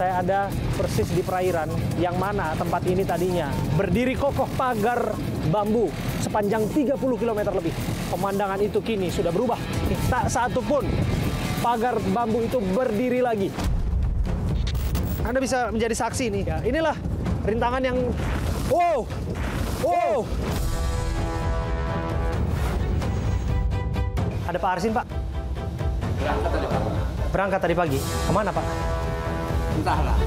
Saya ada persis di perairan yang mana tempat ini tadinya berdiri kokoh pagar bambu sepanjang 30 km lebih. Pemandangan itu kini sudah berubah. Tak satu pun pagar bambu itu berdiri lagi. Anda bisa menjadi saksi nih. Ya, inilah rintangan yang wow. Ada Pak Arsin, Pak. Berangkat tadi pagi. Kemana, Pak? Entahlah.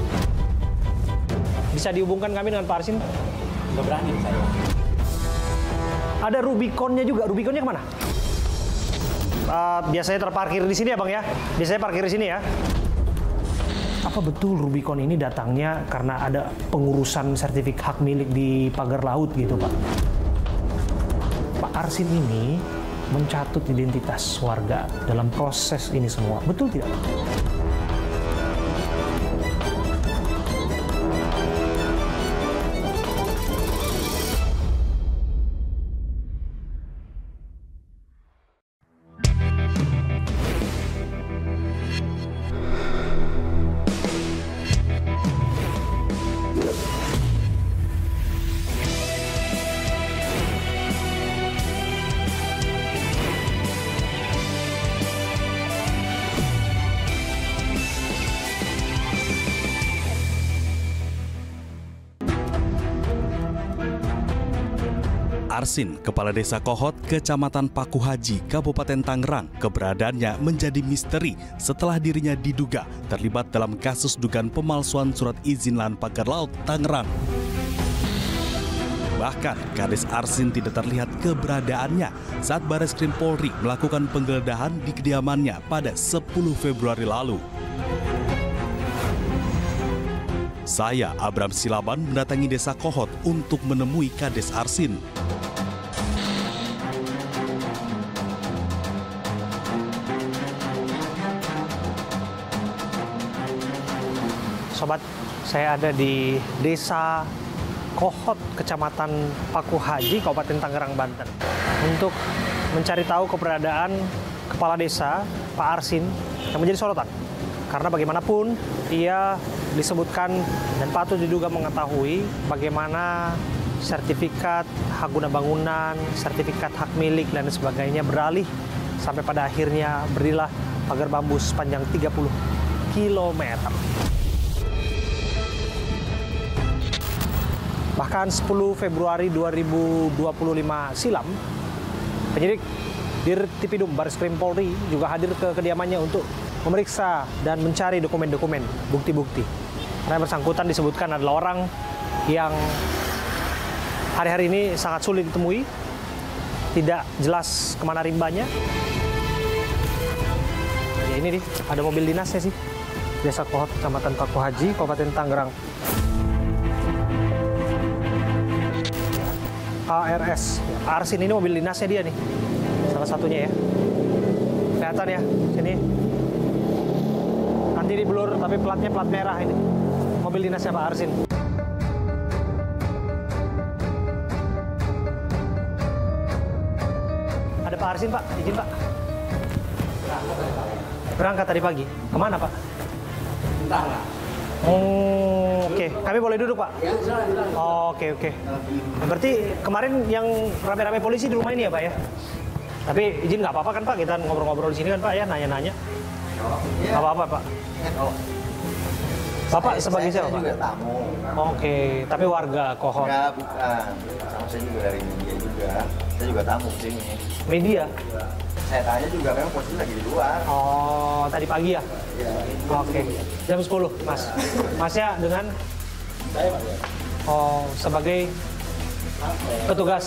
Bisa dihubungkan kami dengan Pak Arsin? Nggak berani saya. Ada Rubiconnya juga. Rubiconnya kemana? Biasanya terparkir di sini ya, Bang ya? Biasanya parkir di sini ya. Apa betul Rubicon ini datangnya karena ada pengurusan sertifikat hak milik di pagar laut gitu, Pak? Pak Arsin ini mencatut identitas warga dalam proses ini semua. Betul tidak? Arsin, Kepala Desa Kohot, Kecamatan Paku Haji, Kabupaten Tangerang, keberadaannya menjadi misteri setelah dirinya diduga terlibat dalam kasus dugaan pemalsuan surat izin lahan pagar laut Tangerang. Bahkan, Kades Arsin tidak terlihat keberadaannya saat Bareskrim Polri melakukan penggeledahan di kediamannya pada 10 Februari lalu. Saya, Abram Silaban, mendatangi Desa Kohot untuk menemui Kades Arsin. Sobat, saya ada di Desa Kohot, Kecamatan Paku Haji, Kabupaten Tangerang, Banten. Untuk mencari tahu keberadaan Kepala Desa, Pak Arsin, yang menjadi sorotan. Karena bagaimanapun, ia disebutkan dan patut diduga mengetahui bagaimana sertifikat hak guna bangunan, sertifikat hak milik, dan sebagainya beralih sampai pada akhirnya berdirilah pagar bambu sepanjang 30 km. Bahkan 10 Februari 2025 silam, penyidik Dirtipidum Bareskrim Polri juga hadir ke kediamannya untuk memeriksa dan mencari dokumen-dokumen, bukti-bukti. Karena yang bersangkutan disebutkan adalah orang yang hari-hari ini sangat sulit ditemui, tidak jelas kemana rimbanya. Ya ini nih, ada mobil dinasnya sih. Desa Kohot, Kecamatan Paku Haji, Kabupaten Tangerang. ARS. Arsin ini mobil dinasnya dia nih. Salah satunya ya. Kelihatan ya, sini. Nanti di blur, tapi platnya plat merah ini. Mobil dinasnya Pak Arsin. Ada Pak Arsin, Pak. Izin, Pak. Berangkat tadi pagi. Kemana, Pak? Entahlah. Oh, oke. Kami boleh duduk, Pak? Oh, oke. Berarti kemarin yang rame-rame polisi di rumah ini ya, Pak ya? Tapi izin nggak apa-apa kan, Pak? Kita ngobrol-ngobrol di sini kan, Pak ya? Nanya-nanya. Nggak apa-apa, Pak. Bapak sebagai siapa, Pak? Saya juga tamu. Oke, tapi warga Kohot. Enggak, bukan. Sama saya juga dari media juga. Saya juga tamu di sini. Media? Saya tanya juga, memang posisi lagi di luar. Oh, tadi pagi ya? Iya. Oke. Jam 10, Mas. Masnya dengan? Saya, Pak. Oh, sebagai petugas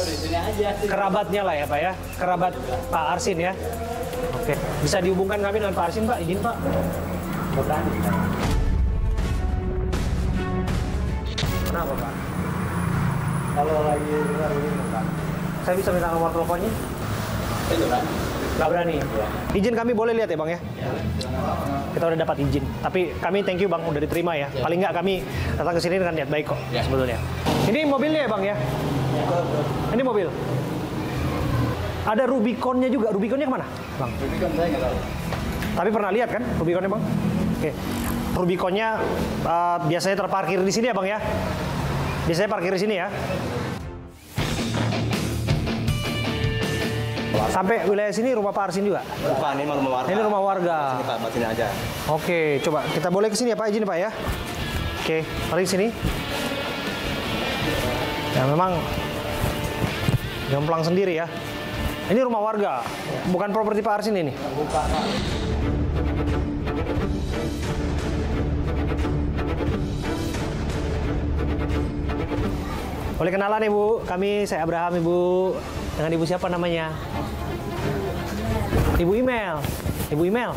kerabatnya lah ya, Pak ya? Kerabat Pak Arsin ya? Oke. Bisa dihubungkan kami dengan Pak Arsin, Pak? Izin, Pak. Berani. Kenapa, Pak? Kalau lagi luar ini, Pak. Saya bisa minta nomor teleponnya? Saya juga berani. Nggak berani? Izin kami boleh lihat ya, Bang ya? Kita udah dapat izin. Tapi kami thank you, Bang, udah diterima ya. Paling nggak kami datang ke sini dengan niat baik kok sebetulnya. Ini mobilnya ya, Bang ya? Ini mobil. Ada Rubiconnya juga. Rubiconnya kemana, Bang? Rubicon saya nggak tahu. Tapi pernah lihat kan Rubiconnya, Bang? Oke. Rubiconnya biasanya terparkir di sini ya Bang ya? Biasanya parkir di sini ya? Sampai wilayah sini rumah Pak Arsin juga? Bukan, ini rumah warga. Ini rumah warga. Sini Pak, buat sini aja. Oke, coba kita boleh ke sini ya Pak, izin Pak ya. Oke, mari ke sini. Ya memang jomplang sendiri ya. Ini rumah warga, bukan properti Pak Arsin ini. Bukan, Pak. Boleh kenalan Ibu, saya Abraham Ibu. Dengan Ibu siapa namanya? Ibu Email. Ibu Email,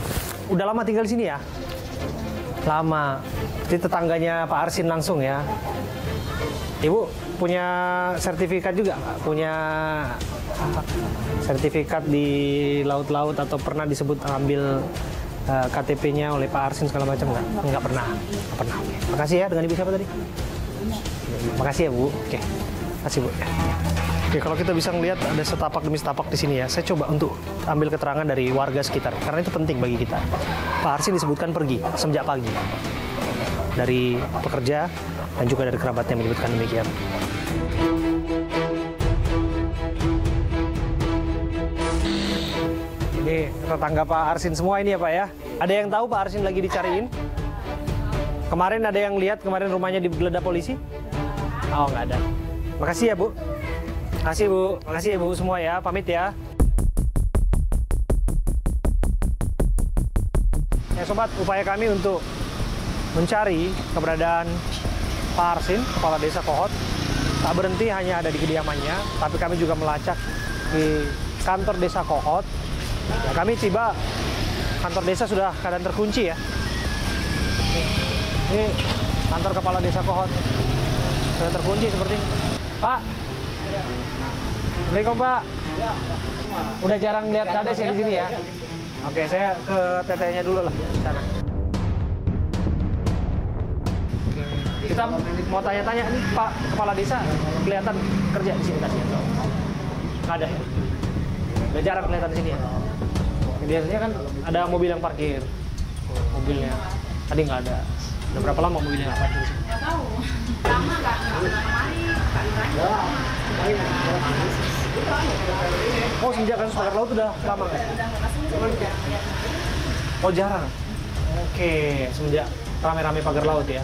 udah lama tinggal di sini ya? Lama. Jadi tetangganya Pak Arsin langsung ya. Ibu punya sertifikat juga? Punya sertifikat di laut-laut atau pernah disebut ambil KTP-nya oleh Pak Arsin segala macam nggak? Nggak pernah. Nggak pernah. Makasih ya. Dengan Ibu siapa tadi? Makasih ya Bu. Oke. Makasih Bu. Oke, kalau kita bisa ngelihat ada setapak demi setapak di sini ya, saya coba untuk ambil keterangan dari warga sekitar, karena itu penting bagi kita. Pak Arsin disebutkan pergi semenjak pagi. Dari pekerja dan juga dari kerabatnya menyebutkan demikian. Ini tetangga Pak Arsin semua ini ya Pak ya. Ada yang tahu Pak Arsin lagi dicariin? Kemarin ada yang lihat kemarin rumahnya digeledah polisi? Oh, nggak ada. Makasih ya Bu. Makasih Bu, makasih Ibu semua ya, pamit ya. Ya sobat, upaya kami untuk mencari keberadaan Pak Arsin, Kepala Desa Kohot, tak berhenti hanya ada di kediamannya, tapi kami juga melacak di kantor Desa Kohot. Ya, kami tiba, kantor desa sudah keadaan terkunci ya. Ini kantor Kepala Desa Kohot, sudah terkunci seperti ini. Pak, Assalamualaikum Pak. Udah jarang lihat kades ya di sini ya. Oke, saya ke tetehnya dulu lah di sana. Kita mau tanya-tanya nih Pak Kepala Desa kelihatan kerja di sini tadi. Nggak ada ya? Udah jarang kelihatan di sini ya. Biasanya kan ada mobil yang parkir. Mobilnya tadi nggak ada. Udah berapa lama mobilnya nggak parkir di sini? Nggak tahu. Lama nggak kemarin. Oh, sejak kasus pagar laut udah lama nggak? Oh, jarang. Oke, semenjak rame-rame pagar laut ya.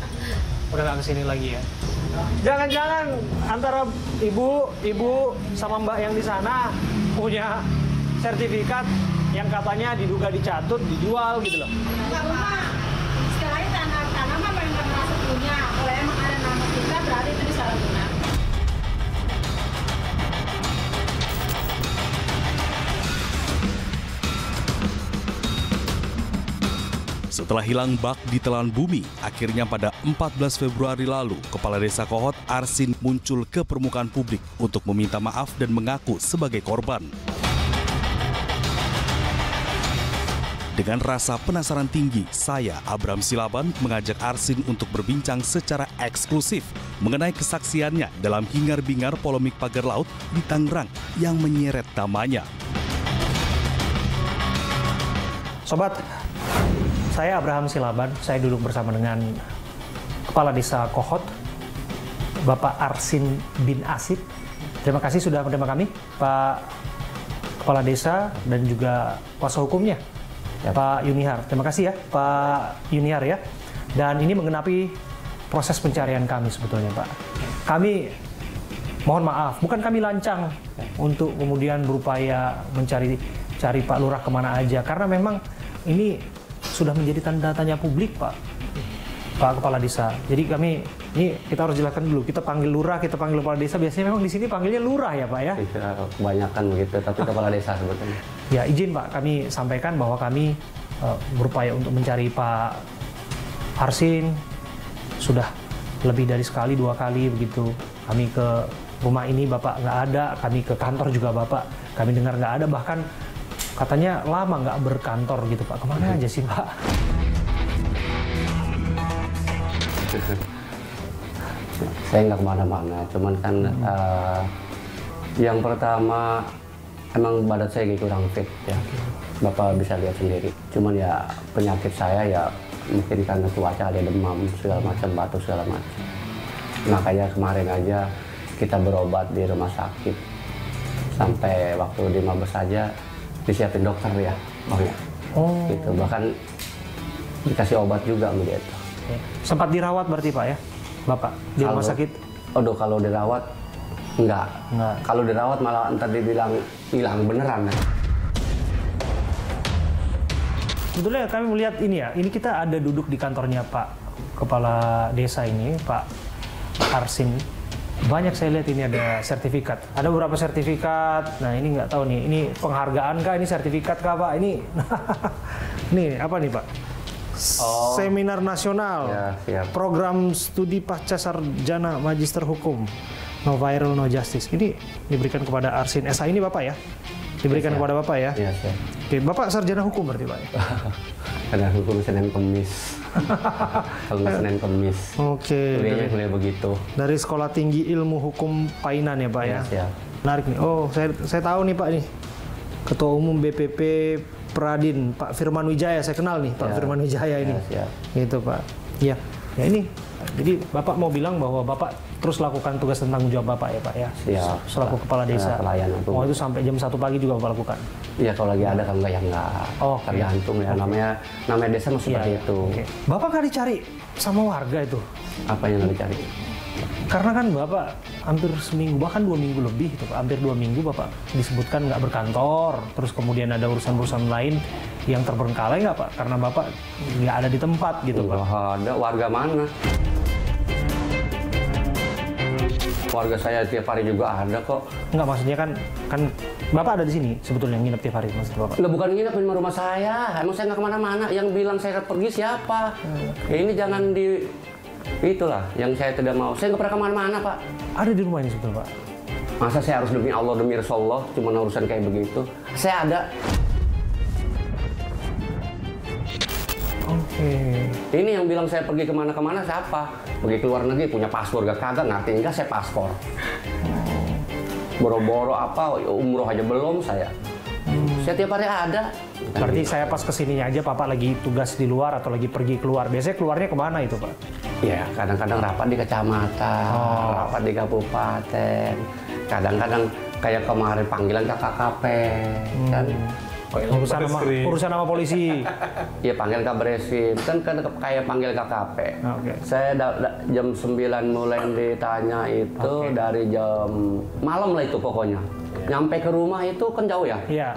Udah nggak kesini lagi ya. Jangan-jangan antara ibu sama mbak yang di sana punya sertifikat yang katanya diduga dicatut, dijual gitu loh. Enggak, Pak. Istilahnya tanah mah memang nggak merasa punya. Kalau emang ada nama kita berarti itu disalahgunakan. Setelah hilang bak di telan bumi, akhirnya pada 14 Februari lalu, Kepala Desa Kohot Arsin muncul ke permukaan publik untuk meminta maaf dan mengaku sebagai korban. Dengan rasa penasaran tinggi, saya, Abraham Silaban, mengajak Arsin untuk berbincang secara eksklusif mengenai kesaksiannya dalam hingar-bingar polemik pagar laut di Tangerang yang menyeret namanya. Sobat, saya Abraham Silaban, saya duduk bersama dengan Kepala Desa Kohot, Bapak Arsin bin Asip. Terima kasih sudah menerima kami, Pak Kepala Desa dan juga kuasa hukumnya, Pak Yunihar. Terima kasih ya, Pak Yunihar ya. Dan ini mengenapi proses pencarian kami sebetulnya, Pak. Kami mohon maaf, bukan kami lancang untuk kemudian berupaya mencari Pak Lurah kemana aja, karena memang ini sudah menjadi tanda tanya publik, Pak Kepala Desa. Jadi kami, ini kita harus jelaskan dulu, kita panggil Lurah, kita panggil Kepala Desa, biasanya memang di sini panggilnya Lurah ya Pak ya? Kebanyakan begitu, tapi Kepala Desa sebetulnya. Ya izin Pak, kami sampaikan bahwa kami berupaya untuk mencari Pak Arsin, sudah lebih dari sekali, 2 kali begitu. Kami ke rumah ini Bapak nggak ada, kami ke kantor juga Bapak, kami dengar nggak ada, bahkan katanya lama nggak berkantor gitu Pak. Kemana aja sih Pak? Saya nggak kemana-mana, cuman kan yang pertama emang badan saya kurang fit ya. Bapak bisa lihat sendiri. Cuman ya penyakit saya ya mungkin karena cuaca ada demam segala macam, batuk segala macam. Makanya kemarin aja kita berobat di rumah sakit sampai waktu di Mabes saja disiapin dokter ya, gitu. Bahkan dikasih obat juga sama dia. Sempat dirawat berarti Pak ya, Bapak di rumah sakit? Aduh, kalau dirawat enggak. Kalau dirawat malah ntar dibilang hilang beneran. Sebetulnya kami melihat ini ya, ini kita ada duduk di kantornya Pak Kepala Desa ini, Pak Arsin. Banyak saya lihat ini ada sertifikat. Ada beberapa sertifikat. Nah ini nggak tahu nih, ini penghargaan kah, ini sertifikat kah Pak? Ini, nih apa nih Pak? Seminar nasional, ya, siap. Program studi pasca sarjana magister hukum, no viral no justice. Ini diberikan kepada Arsin SH ini Bapak ya? Diberikan kepada Bapak ya? Iya, siap. Oke, Bapak sarjana hukum berarti Pak? Karena hukum Senin Kemis. Kalau nggak Senin Kemis. Oke. Kuliah begitu. Dari Sekolah Tinggi Ilmu Hukum Painan ya Pak ya? Siap. Menarik nih. Oh, saya tahu nih Pak nih. Ketua Umum BPP Pradin, Pak Firman Wijaya. Saya kenal nih Pak Firman Wijaya ini. Siap. Gitu Pak. Iya. Ya ini. Jadi Bapak mau bilang bahwa Bapak terus lakukan tugas dan tanggung jawab Bapak ya Pak ya? Siap. Selaku Kepala Desa. Pelayanan. Oh itu sampai jam 1 pagi juga Bapak lakukan? Iya, kalau lagi ada, kalau nggak ya nggak. Oh, tergantung ya. Namanya desa mah seperti itu. Okay. Bapak nggak dicari sama warga itu? Apa yang nggak dicari? Karena kan Bapak hampir seminggu, bahkan 2 minggu lebih gitu, hampir 2 minggu Bapak disebutkan nggak berkantor, terus kemudian ada urusan-urusan lain yang terbengkalai nggak Pak? Karena Bapak nggak ada di tempat gitu Pak? Nggak ada, warga mana? Warga saya tiap hari juga ada kok. Nggak, maksudnya kan Bapak ada di sini sebetulnya nginep tiap hari maksud Bapak? Lah bukan nginep di rumah saya, emang saya nggak kemana-mana. Yang bilang saya pergi siapa? Ya ini jangan di... Itulah yang saya tidak mau. Saya nggak pernah kemana-mana Pak. Ada di rumah ini sebetulnya Pak? Masa saya harus demi Allah, demi Rasulullah, cuma urusan kayak begitu? Saya ada. Oke. Ini yang bilang saya pergi kemana-kemana siapa? Pergi ke luar negeri punya paspor gak kagak, ngerti enggak saya paspor. Boro-boro apa, umroh aja belum saya. Saya tiap hari ada. Berarti saya pas kesininya aja Bapak lagi tugas di luar atau lagi pergi keluar. Biasanya keluarnya kemana itu Pak? Ya kadang-kadang rapat di kecamatan, rapat di kabupaten. Kadang-kadang kayak kemarin panggilan ke KKP. Kan? Urusan sama polisi. Iya panggil Kabreskrim, kan kayak panggil KKP. Okay. Saya jam 9 mulai ditanya itu dari jam malam lah itu pokoknya. Nyampe ke rumah itu kan jauh ya? Iya.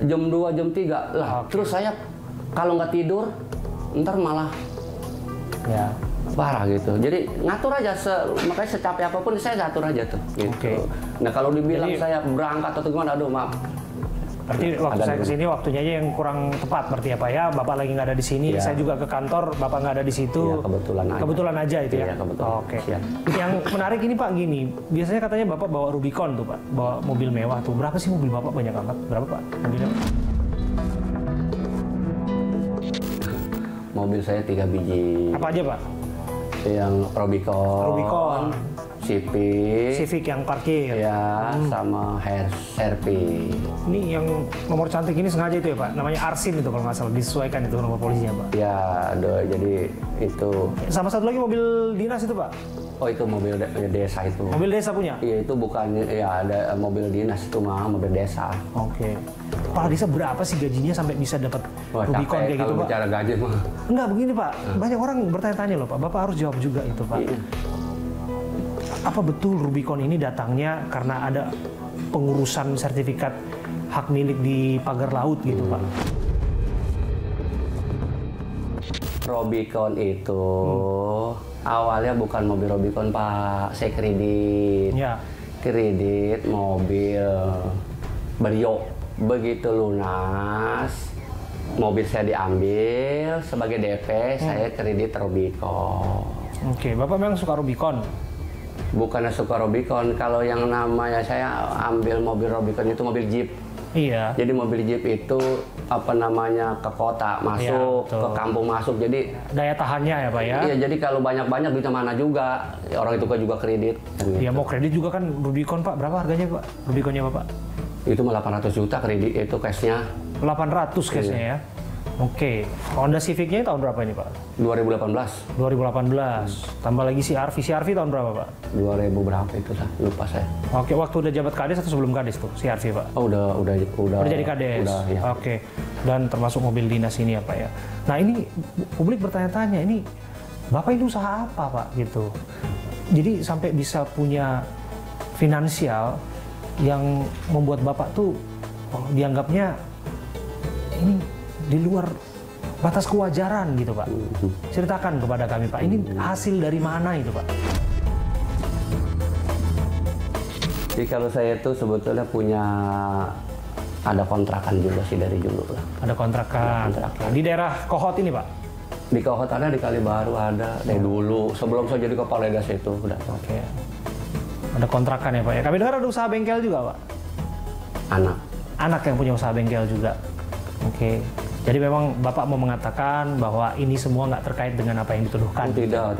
Jam 2, jam 3 lah. Terus saya kalau nggak tidur, ntar malah parah gitu. Jadi ngatur aja, makanya secapek apapun saya ngatur aja tuh. Gitu. Nah kalau dibilang saya berangkat atau gimana, aduh maaf. Berarti waktu saya kesini waktunya aja yang kurang tepat berarti ya Pak ya? Bapak lagi nggak ada di sini, saya juga ke kantor, Bapak nggak ada di situ. Iya, kebetulan aja itu ya? Iya, kebetulan. Oke. Yang menarik ini Pak gini, biasanya katanya Bapak bawa Rubicon tuh Pak, bawa mobil mewah tuh. Berapa sih mobil Bapak banyak banget? Berapa Pak mobilnya? Mobil saya 3 biji. Apa aja Pak? Yang Rubicon. Civic yang parkir. Ya, sama Sherpy. Ini yang nomor cantik ini sengaja itu ya Pak? Namanya Arsin itu kalau nggak salah, disesuaikan itu nomor polisinya Pak? Ya, jadi itu. Sama satu lagi mobil dinas itu Pak? Oh itu mobil desa itu. Mobil desa punya? Iya itu bukan, ya ada mobil dinas itu mah, mobil desa. Oke. Kepala desa berapa sih gajinya sampai bisa dapat Rubicon kayak gitu Pak? Kalau bicara gaji mah. Enggak begini Pak, banyak orang bertanya-tanya loh Pak, Bapak harus jawab juga itu Pak. Iya. Apa betul Rubicon ini datangnya karena ada pengurusan sertifikat hak milik di pagar laut gitu Pak? Rubicon itu awalnya bukan mobil Rubicon Pak, saya kredit. Ya. Kredit mobil Brio. Begitu lunas, mobil saya diambil sebagai DP, saya kredit Rubicon. Oke, Bapak memang suka Rubicon? Bukannya suka Rubicon, kalau yang namanya saya ambil mobil Rubicon itu mobil Jeep. Iya. Jadi mobil Jeep itu apa namanya ke kota masuk, ke kampung masuk. Jadi daya tahannya ya Pak ya? Iya, jadi kalau banyak-banyak duitnya mana juga. Orang itu kan juga kredit. Iya, mau kredit juga kan Rubicon Pak. Berapa harganya Pak? Rubiconnya Bapak? Itu 800 juta kredit itu cashnya. 800 cashnya ya? Oke, Honda Civic-nya tahun berapa ini Pak? 2018. 2018. Tambah lagi CR-V. CR-V tahun berapa Pak? 2000 berapa itu lah, lupa saya. Oke, waktu udah jabat Kades atau sebelum Kades tuh CR-V Pak? Oh, udah jadi Kades. Udah, ya. Oke. Dan termasuk mobil dinas ini ya Pak ya. Nah ini publik bertanya-tanya, ini Bapak ini usaha apa Pak gitu? Jadi sampai bisa punya finansial yang membuat Bapak tuh dianggapnya ini di luar batas kewajaran gitu Pak. Ceritakan kepada kami Pak, ini hasil dari mana itu Pak? Jadi kalau saya itu sebetulnya punya ada kontrakan juga sih dari dulu lah. Ada kontrakan. Di daerah Kohot ini Pak? Di Kohot ada, di Kalibaru ada, dari dulu sebelum saya jadi kepala desa itu udah. Oke. Ada kontrakan ya Pak ya. Kami dengar ada usaha bengkel juga Pak? Anak yang punya usaha bengkel juga. Oke. Jadi memang Bapak mau mengatakan bahwa ini semua nggak terkait dengan apa yang dituduhkan? Tidak.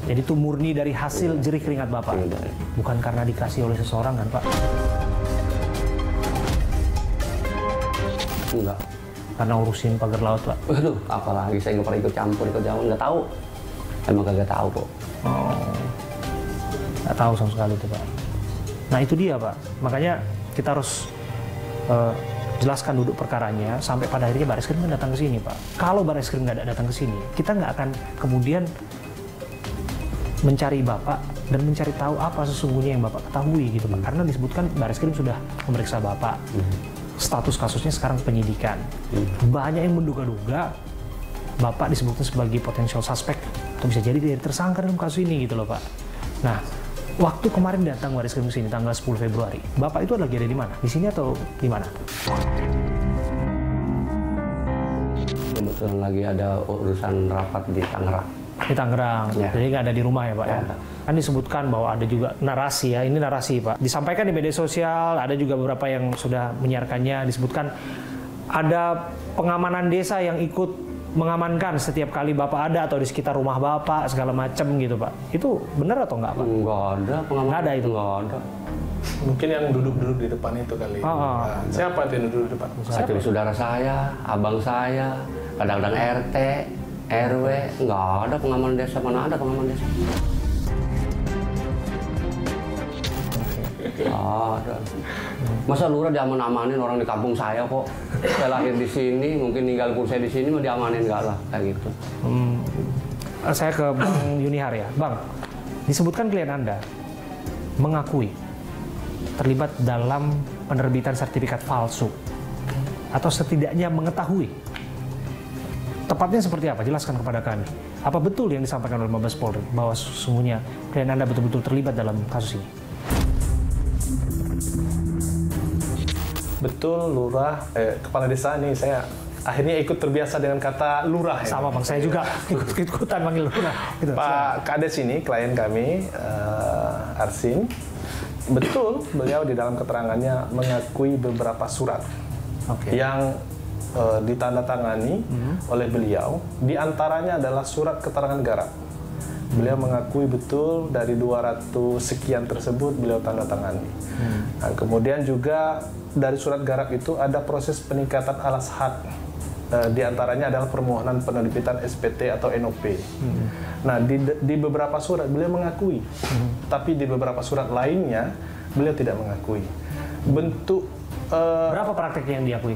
Jadi itu murni dari hasil jerih keringat Bapak? Tidak. Bukan karena dikasih oleh seseorang kan Pak? Enggak. Karena urusin pagar laut Pak? Waduh, apalagi saya nggak pernah ikut campur, nggak tahu. Emang kagak tahu kok. Oh, nggak tahu sama sekali itu Pak. Nah itu dia Pak, makanya kita harus jelaskan duduk perkaranya sampai pada akhirnya Barreskrim datang ke sini Pak. Kalau Barreskrim nggak datang ke sini, kita nggak akan kemudian mencari Bapak dan mencari tahu apa sesungguhnya yang Bapak ketahui gitu Pak. Karena disebutkan Barreskrim sudah memeriksa Bapak. Status kasusnya sekarang penyidikan. Banyak yang menduga-duga Bapak disebutkan sebagai potensial suspek atau bisa jadi dia tersangka dalam kasus ini gitu loh Pak. Nah, waktu kemarin datang Barreskrim ke sini tanggal 10 Februari, Bapak itu lagi ada di mana? Di sini atau di mana? Kebetulan lagi ada urusan rapat di Tangerang. Di Tangerang, Ya. Jadi nggak ada di rumah ya Pak ya? Ya. Kan disebutkan bahwa ada juga narasi ya, ini narasi Pak. Disampaikan di media sosial, ada juga beberapa yang sudah menyiarkannya, disebutkan ada pengamanan desa yang ikut mengamankan setiap kali Bapak ada atau di sekitar rumah Bapak segala macam gitu Pak. Itu benar atau nggak Pak? Nggak ada pengamanan. Nggak ada itu? Nggak ada. Mungkin yang duduk-duduk di depan itu kali. Nah, siapa itu yang duduk di depan? Kecuali saudara saya, abang saya, kadang-kadang RT, RW, nggak ada pengamanan desa, mana ada pengamanan desa. Ada. Masa lurah diaman-amanin orang di kampung saya kok. Saya lahir di sini, mungkin tinggal pun saya di sini mau diamanin nggak lah kayak gitu. Saya ke Bang Yunihar ya, Bang. Disebutkan klien Anda mengakui terlibat dalam penerbitan sertifikat palsu atau setidaknya mengetahui. Tepatnya seperti apa? Jelaskan kepada kami. Apa betul yang disampaikan oleh Mabes Polri bahwa sesungguhnya klien Anda betul-betul terlibat dalam kasus ini? Betul, lurah, kepala desa nih saya akhirnya ikut terbiasa dengan kata lurah. Ya. Sama Bang, saya juga ikut-ikutan manggil lurah. Gitu. Pak Kades ini klien kami, Arsin, betul beliau di dalam keterangannya mengakui beberapa surat yang ditandatangani oleh beliau, diantaranya adalah surat keterangan garap. Beliau mengakui betul dari 200 sekian tersebut beliau tandatangani. Nah, kemudian juga dari surat garap itu ada proses peningkatan alas hak. Di antaranya adalah permohonan penerbitan SPT atau NOP. Nah, di beberapa surat beliau mengakui, tapi di beberapa surat lainnya beliau tidak mengakui. Bentuk berapa praktek yang diakui?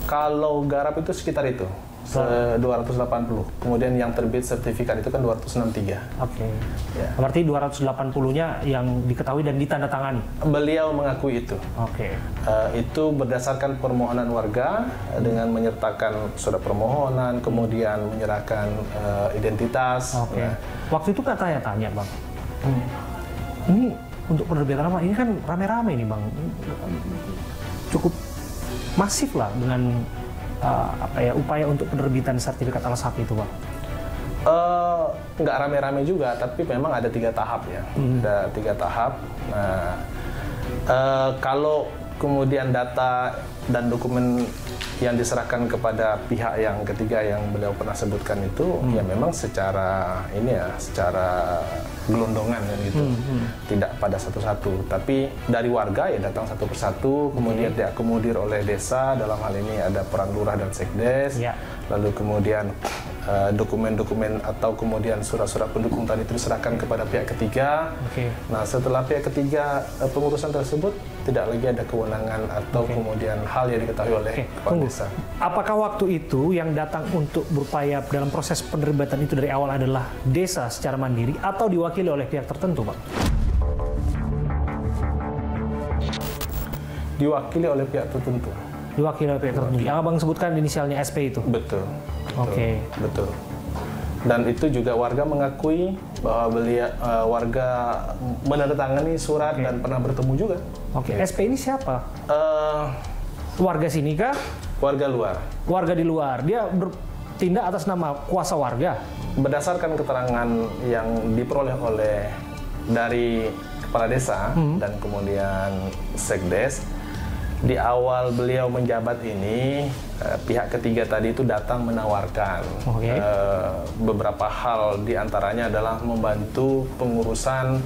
Kalau garap itu sekitar itu. 280. Kemudian yang terbit sertifikat itu kan 263. Oke. Ya. Berarti 280-nya yang diketahui dan ditandatangani. Beliau mengakui itu. Oke. Itu berdasarkan permohonan warga dengan menyertakan surat permohonan, kemudian menyerahkan identitas. Oke. Nah, Waktu itu kan tanya Bang. Ini untuk penerbitan apa? Ini kan rame-rame nih Bang. Cukup masif lah dengan upaya untuk penerbitan sertifikat alas hak itu, Pak? Nggak rame-rame juga, tapi memang ada 3 tahap ya. Ada 3 tahap. Nah, kalau kemudian data dan dokumen yang diserahkan kepada pihak yang ketiga yang beliau pernah sebutkan itu, ya memang secara gelondongan kan gitu. Tidak pada satu-satu, tapi dari warga ya datang satu persatu, kemudian diakomodir oleh desa, dalam hal ini ada peran lurah dan sekdes. Lalu kemudian dokumen-dokumen atau kemudian surat-surat pendukung tadi itu diserahkan kepada pihak ketiga. Nah, setelah pihak ketiga pengurusan tersebut tidak lagi ada kewenangan atau kemudian hal yang diketahui oleh kepala desa. Apakah waktu itu yang datang untuk berupaya dalam proses penerbitan itu dari awal adalah desa secara mandiri atau diwakili oleh pihak tertentu, Pak? Diwakili oleh pihak tertentu. Diwakili oleh pihak tertentu. Yang Abang sebutkan inisialnya SP itu? Betul. Oke. Betul. Dan itu juga warga mengakui bahwa beliau warga menandatangani surat dan pernah bertemu juga. SP ini siapa? Warga sini kah? Warga luar. Warga di luar. Dia bertindak atas nama kuasa warga. Berdasarkan keterangan yang diperoleh oleh dari kepala desa dan kemudian sekdes, di awal beliau menjabat ini, pihak ketiga tadi itu datang menawarkan beberapa hal, diantaranya adalah membantu pengurusan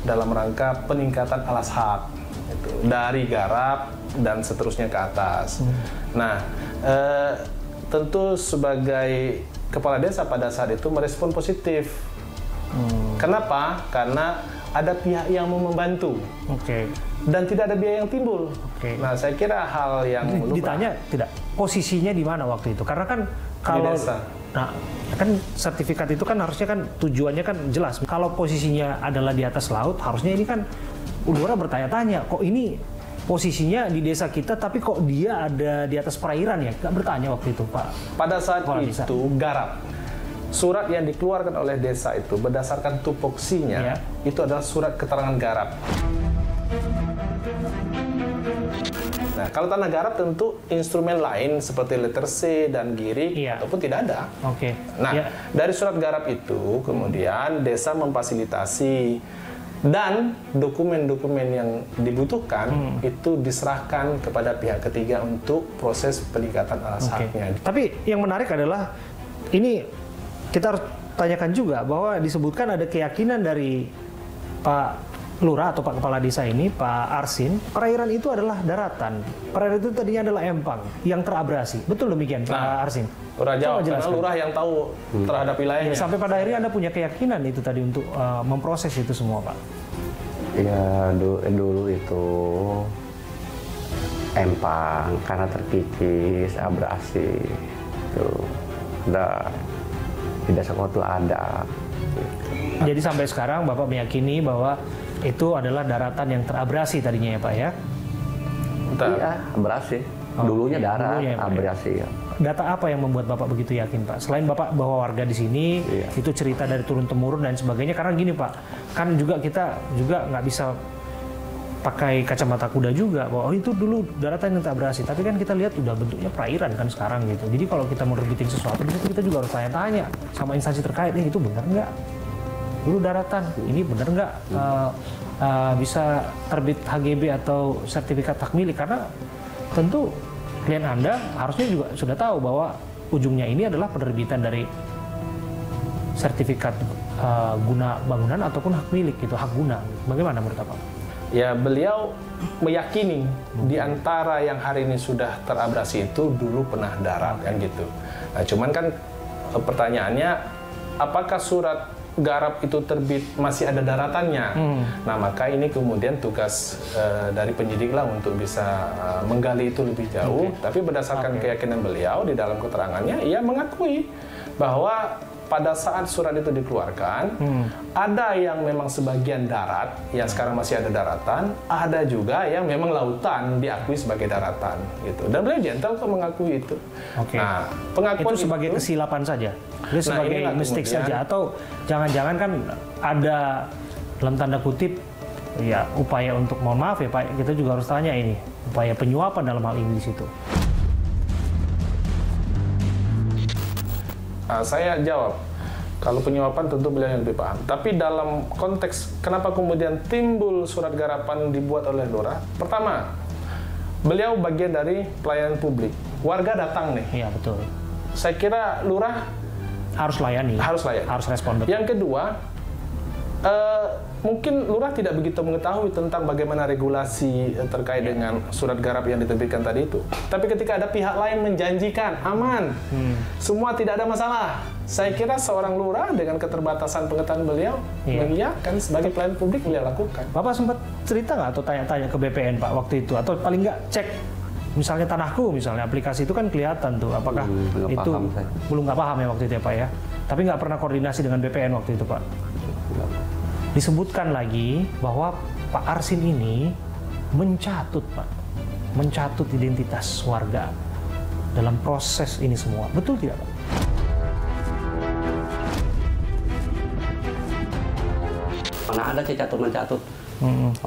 dalam rangka peningkatan alas hak itu, dari garap dan seterusnya ke atas. Nah, tentu sebagai kepala desa pada saat itu merespon positif. Kenapa? Karena ada pihak yang mau membantu. Dan tidak ada biaya yang timbul. Nah, saya kira hal yang ditanya tidak posisinya di mana waktu itu, karena kan kalau nah kan sertifikat itu kan harusnya kan tujuannya kan jelas. Kalau posisinya adalah di atas laut, harusnya ini kan udara bertanya-tanya, kok ini posisinya di desa kita tapi kok dia ada di atas perairan ya? Nggak bertanya waktu itu, Pak. Pada saat itu garap. Surat yang dikeluarkan oleh desa itu berdasarkan tupoksinya itu adalah surat keterangan garap. Nah, kalau tanah garap tentu instrumen lain seperti letter C dan girik ataupun tidak ada. Nah, dari surat garap itu kemudian desa memfasilitasi dan dokumen-dokumen yang dibutuhkan itu diserahkan kepada pihak ketiga untuk proses peningkatan alas haknya. Tapi yang menarik adalah ini kita harus tanyakan juga bahwa disebutkan ada keyakinan dari Pak Lurah atau Pak Kepala Desa ini, Pak Arsin, perairan itu adalah daratan. Perairan itu tadinya adalah empang yang terabrasi. Betul demikian, Pak Arsin? Lurah jawab, karena Lurah yang tahu terhadap wilayahnya. Sampai pada akhirnya Anda punya keyakinan itu tadi untuk memproses itu semua, Pak? Ya, dulu itu empang karena terkikis, abrasi. Tuh, di desa Kohot ada. Jadi sampai sekarang Bapak meyakini bahwa itu adalah daratan yang terabrasi tadinya ya, Pak ya? Iya, abrasi. Dulunya darat, abrasi ya. Data apa yang membuat Bapak begitu yakin, Pak? Selain Bapak bahwa warga di sini itu cerita dari turun-temurun dan sebagainya, karena gini Pak, kan juga kita juga nggak bisa pakai kacamata kuda juga bahwa itu dulu daratan yang terabrasi, tapi kan kita lihat udah bentuknya perairan kan sekarang gitu. Jadi kalau kita mau nerbitin sesuatu kita juga harus tanya-tanya sama instansi terkait, itu benar nggak? Dulu daratan, ini benar nggak bisa terbit HGB atau sertifikat hak milik? Karena tentu klien Anda harusnya juga sudah tahu bahwa ujungnya ini adalah penerbitan dari sertifikat guna bangunan ataupun hak milik, gitu, hak guna. Bagaimana menurut Bapak? Ya, beliau meyakini di antara yang hari ini sudah terabrasi itu dulu pernah darat kan gitu. Nah, cuman kan pertanyaannya apakah surat garap itu terbit masih ada daratannya? Nah, maka ini kemudian tugas dari penyidik lah untuk bisa menggali itu lebih jauh. Tapi berdasarkan keyakinan beliau di dalam keterangannya, ia mengakui bahwa pada saat surat itu dikeluarkan, ada yang memang sebagian darat, yang sekarang masih ada daratan, ada juga yang memang lautan diakui sebagai daratan, gitu. Dan beliau gentle kok mengakui itu. Nah, pengakuan itu sebagai kesilapan saja, itu sebagai mistake saja, atau jangan-jangan kan ada dalam tanda kutip ya upaya untuk, mohon maaf ya Pak, kita juga harus tanya ini, upaya penyuapan dalam hal ini di situ. Saya jawab, kalau penyuapan tentu beliau yang lebih paham. Tapi dalam konteks kenapa kemudian timbul surat garapan dibuat oleh Lurah? Pertama, beliau bagian dari pelayanan publik. Warga datang nih. Iya, betul. Saya kira Lurah harus layani. Harus layani. Harus respon. Yang kedua, Mungkin lurah tidak begitu mengetahui tentang bagaimana regulasi terkait dengan surat garap yang diterbitkan tadi itu. Tapi ketika ada pihak lain menjanjikan aman, semua tidak ada masalah, saya kira seorang lurah dengan keterbatasan pengetahuan beliau mengiyakan sebagai pelayan publik beliau lakukan. Bapak sempat cerita nggak atau tanya-tanya ke BPN Pak waktu itu, atau paling nggak cek misalnya Tanahku, misalnya aplikasi itu kan kelihatan tuh, apakah itu belum nggak paham ya waktu itu ya Pak ya, tapi nggak pernah koordinasi dengan BPN waktu itu Pak. Disebutkan lagi bahwa Pak Arsin ini mencatut Pak, mencatut identitas warga dalam proses ini semua, betul tidak Pak? Mana ada sih catut-mencatut.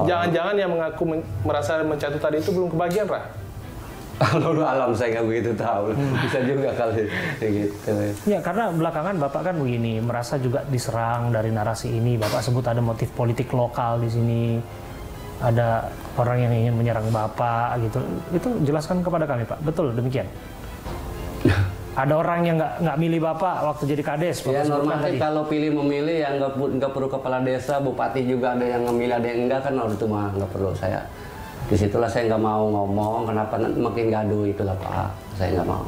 Jangan-jangan yang mengaku merasa mencatut tadi itu belum kebagian, Rah? Kalau alam saya nggak begitu tahu, bisa juga kali gitu. Ya karena belakangan Bapak kan begini, merasa juga diserang dari narasi ini. Bapak sebut ada motif politik lokal di sini, ada orang yang ingin menyerang Bapak gitu. Itu jelaskan kepada kami Pak, betul demikian? Ada orang yang nggak milih Bapak waktu jadi kades. Ya normatif kalau pilih memilih yang nggak perlu kepala desa, bupati juga ada yang memilih, ada yang enggak kan, itu mah nggak perlu saya. Disitulah saya nggak mau ngomong, kenapa makin gaduh itulah Pak, saya nggak mau,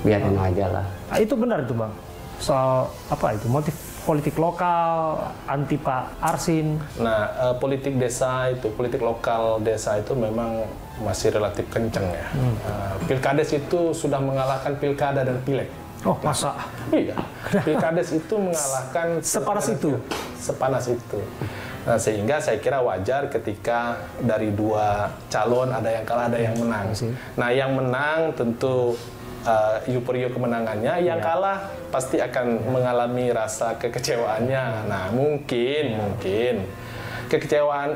biarin aja lah. Itu benar itu Bang, soal apa itu, motif politik lokal, anti Pak Arsin. Nah, politik desa itu, politik lokal desa itu memang masih relatif kenceng ya. Pilkades itu sudah mengalahkan pilkada dan pileg. Oh masa? Iya, pilkades itu mengalahkan sepanas itu? Sepanas itu. Nah, sehingga saya kira wajar ketika dari dua calon ada yang kalah, ada yang menang. Nah, yang menang tentu euforia kemenangannya, yang kalah pasti akan mengalami rasa kekecewaannya. Nah, mungkin kekecewaan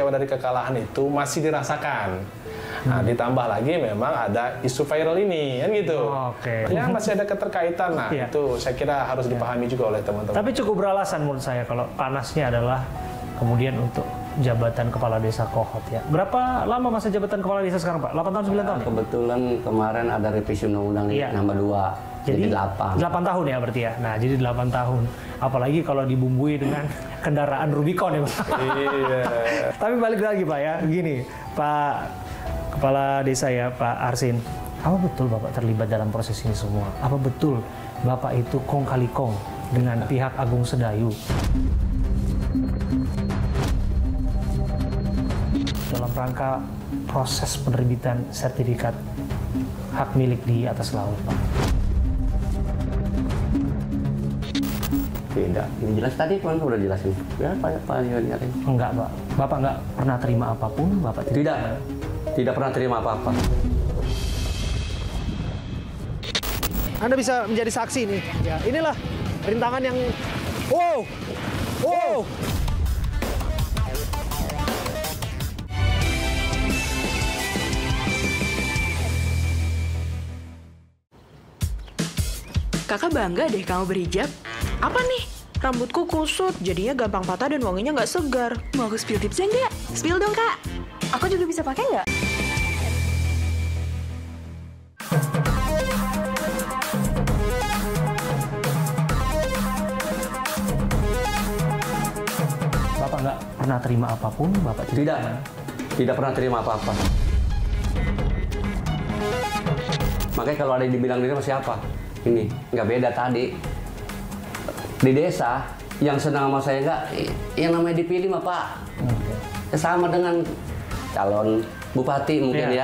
dari kekalahan itu masih dirasakan. Nah, ditambah lagi memang ada isu viral ini, kan gitu. Ya, masih ada keterkaitan. Nah, itu saya kira harus dipahami juga oleh teman-teman. Tapi cukup beralasan menurut saya kalau panasnya adalah kemudian untuk jabatan kepala desa Kohot ya. Berapa lama masa jabatan kepala desa sekarang Pak? 8 tahun, 9 tahun? Kebetulan kemarin ada revisi undang-undang nambah 2. Jadi 8 tahun ya berarti ya. Nah, jadi 8 tahun. Apalagi kalau dibumbui dengan kendaraan Rubicon ya Pak. Iya. Tapi balik lagi Pak ya, gini Pak Kepala Desa ya Pak Arsin, apa betul Bapak terlibat dalam proses ini semua? Apa betul Bapak itu kong kali kong dengan pihak Agung Sedayu dalam rangka proses penerbitan sertifikat hak milik di atas laut Pak? Tidak, ini jelas tadi kan udah jelasin. Ya Pak Yoniarin. Enggak Pak, Bapak nggak pernah terima apapun, Bapak tidak pernah terima apa-apa. Anda bisa menjadi saksi nih. Ya, inilah rintangan yang wow. Kakak bangga deh kamu berhijab. Apa nih? Rambutku kusut, jadinya gampang patah dan wanginya nggak segar. Mau aku spill tipsnya nggak? Spill dong Kak. Aku juga bisa pakai nggak? Bapak nggak pernah terima apapun, Bapak tidak pernah terima apa-apa. Makanya kalau ada yang dibilang ini sama siapa? Ini nggak beda tadi. Di desa yang senang sama saya nggak, yang namanya dipilih mah Pak. Sama dengan calon bupati mungkin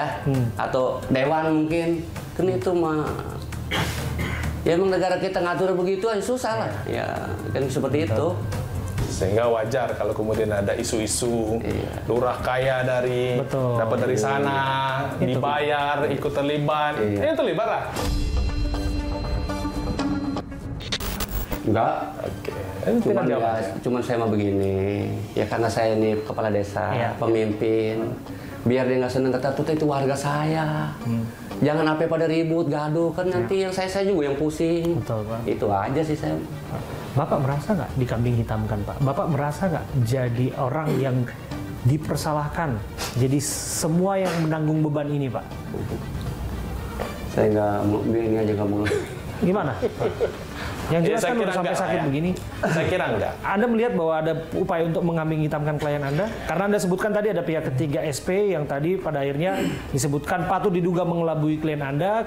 atau dewan mungkin, kan itu mah ya emang negara kita ngatur begitu aja susah lah ya kan seperti itu. Sehingga wajar kalau kemudian ada isu-isu lurah kaya dapat dari sana, dibayar, ikut terlibat. Ini terlibat lah. Enggak. Cuman saya mah begini, ya karena saya ini kepala desa, pemimpin, biar dia nggak seneng kata itu warga saya. Jangan apa pada ribut, gaduh, kan nanti yang saya juga yang pusing. Betul, Pak. Itu aja sih saya. Bapak merasa nggak dikambing hitamkan, Pak? Bapak merasa nggak jadi orang yang dipersalahkan, jadi semua yang menanggung beban ini, Pak? Saya nggak mau, ini aja nggak mau. Gimana? Yang jelas saya kan kira udah sampai enggak sakit lah ya. begini. Saya kira enggak. Anda melihat bahwa ada upaya untuk mengambing hitamkan klien Anda? Karena Anda sebutkan tadi ada pihak ketiga SP yang tadi pada akhirnya disebutkan patut diduga mengelabui klien Anda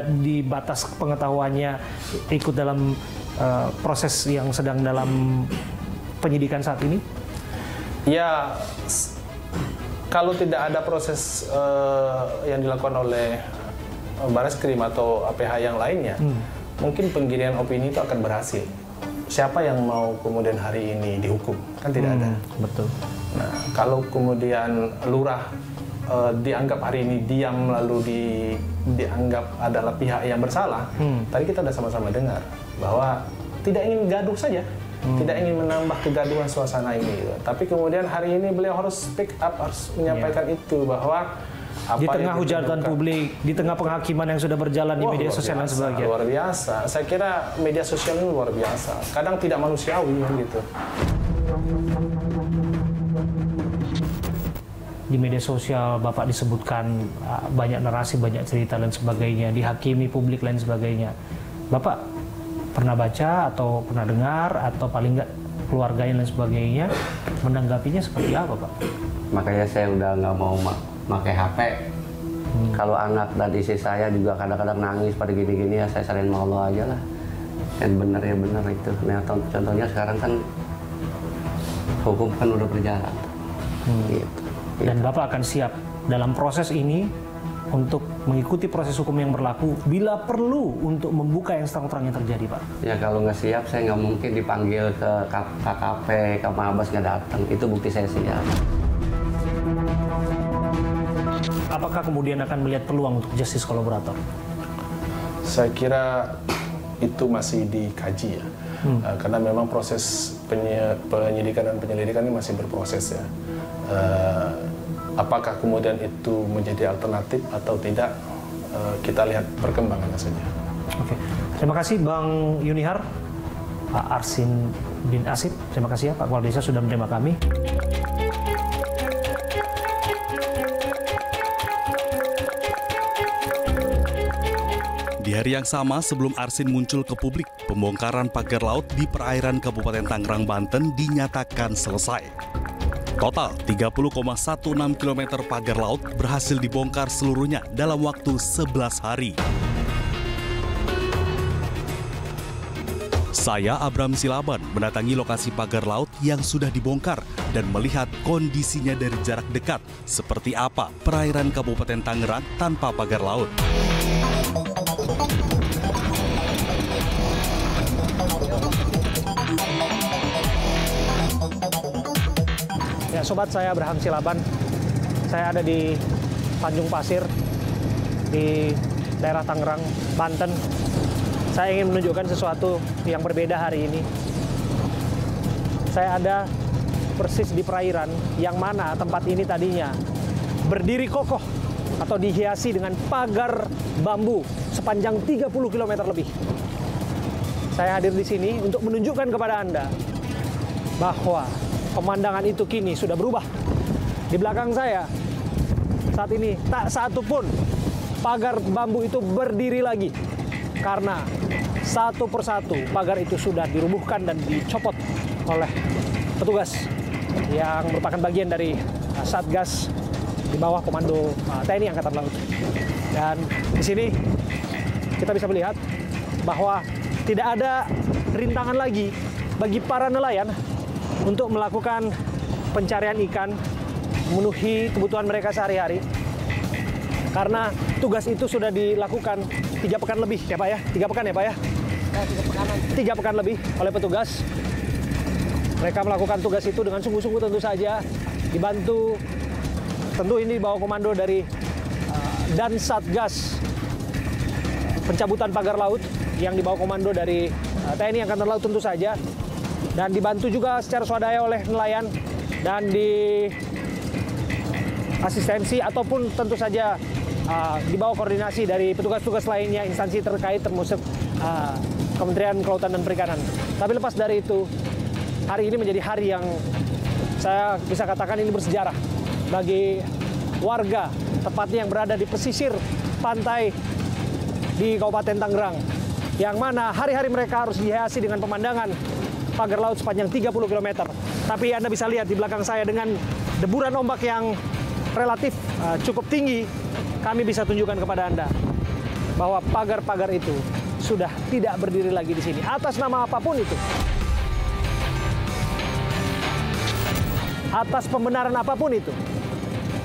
di batas pengetahuannya ikut dalam proses yang sedang dalam penyidikan saat ini? Ya, kalau tidak ada proses yang dilakukan oleh Bareskrim atau APH yang lainnya, mungkin penggiringan opini itu akan berhasil. Siapa yang mau kemudian hari ini dihukum? Kan tidak ada. Betul. Nah, kalau kemudian lurah dianggap hari ini diam lalu dianggap adalah pihak yang bersalah, tadi kita sudah sama-sama dengar bahwa tidak ingin gaduh saja, tidak ingin menambah kegaduhan suasana ini. Tapi kemudian hari ini beliau harus speak up, harus menyampaikan itu bahwa di tengah hujatan publik, di tengah penghakiman yang sudah berjalan di media sosial dan sebagainya. Luar biasa. Saya kira media sosial ini luar biasa. Kadang tidak manusiawi gitu. Di media sosial Bapak disebutkan banyak narasi, banyak cerita dan sebagainya, dihakimi publik dan sebagainya. Bapak pernah baca atau pernah dengar atau paling nggak keluarganya dan sebagainya menanggapinya seperti apa, Pak? Makanya saya udah nggak mau pakai HP. Kalau anak dan istri saya juga kadang-kadang nangis pada gini-gini, ya saya saranin sama Allah aja lah. Yang benar ya benar itu. Nah, contohnya sekarang kan hukum kan udah berjalan. Gitu. Dan Bapak akan siap dalam proses ini untuk mengikuti proses hukum yang berlaku bila perlu untuk membuka yang terang-terangnya terjadi, Pak. Ya kalau nggak siap saya nggak mungkin dipanggil ke KKP, ke Mabes nggak datang. Itu bukti saya siap. Apakah kemudian akan melihat peluang untuk justice kolaborator? Saya kira itu masih dikaji ya, karena memang proses penyidikan dan penyelidikan ini masih berproses ya. Apakah kemudian itu menjadi alternatif atau tidak, kita lihat perkembangannya saja. Oke, terima kasih Bang Yunihar, Pak Arsin bin Asip. Terima kasih ya Pak Kepala Desa sudah menerima kami. Di hari yang sama sebelum Arsin muncul ke publik, pembongkaran pagar laut di perairan Kabupaten Tangerang, Banten dinyatakan selesai. Total 30,16 km pagar laut berhasil dibongkar seluruhnya dalam waktu 11 hari. Saya Abram Silaban mendatangi lokasi pagar laut yang sudah dibongkar dan melihat kondisinya dari jarak dekat seperti apa perairan Kabupaten Tangerang tanpa pagar laut. Ya, sobat, saya Abraham Silaban. Saya ada di Tanjung Pasir di daerah Tangerang, Banten. Saya ingin menunjukkan sesuatu yang berbeda hari ini. Saya ada persis di perairan yang mana tempat ini tadinya berdiri kokoh atau dihiasi dengan pagar bambu sepanjang 30 km lebih. Saya hadir di sini untuk menunjukkan kepada Anda bahwa pemandangan itu kini sudah berubah. Di belakang saya saat ini tak satu pun pagar bambu itu berdiri lagi, karena satu persatu pagar itu sudah dirubuhkan dan dicopot oleh petugas yang merupakan bagian dari Satgas di bawah komando TNI Angkatan Laut. Dan di sini kita bisa melihat bahwa tidak ada rintangan lagi bagi para nelayan untuk melakukan pencarian ikan, memenuhi kebutuhan mereka sehari-hari. Karena tugas itu sudah dilakukan 3 pekan lebih ya Pak ya? 3 pekan ya Pak ya? 3 pekan lebih oleh petugas. Mereka melakukan tugas itu dengan sungguh-sungguh tentu saja, dibantu tentu ini di bawah komando dari dan Satgas pencabutan pagar laut yang di bawah komando dari TNI Angkatan Laut tentu saja, dan dibantu juga secara swadaya oleh nelayan dan di asistensi ataupun tentu saja di bawah koordinasi dari petugas-petugas lainnya, instansi terkait termasuk Kementerian Kelautan dan Perikanan. Tapi lepas dari itu, hari ini menjadi hari yang saya bisa katakan ini bersejarah bagi warga, tepatnya yang berada di pesisir pantai di Kabupaten Tangerang, yang mana hari-hari mereka harus dihiasi dengan pemandangan pagar laut sepanjang 30 km. Tapi Anda bisa lihat di belakang saya dengan deburan ombak yang relatif cukup tinggi, kami bisa tunjukkan kepada Anda bahwa pagar-pagar itu sudah tidak berdiri lagi di sini atas nama apapun itu. Atas pembenaran apapun itu.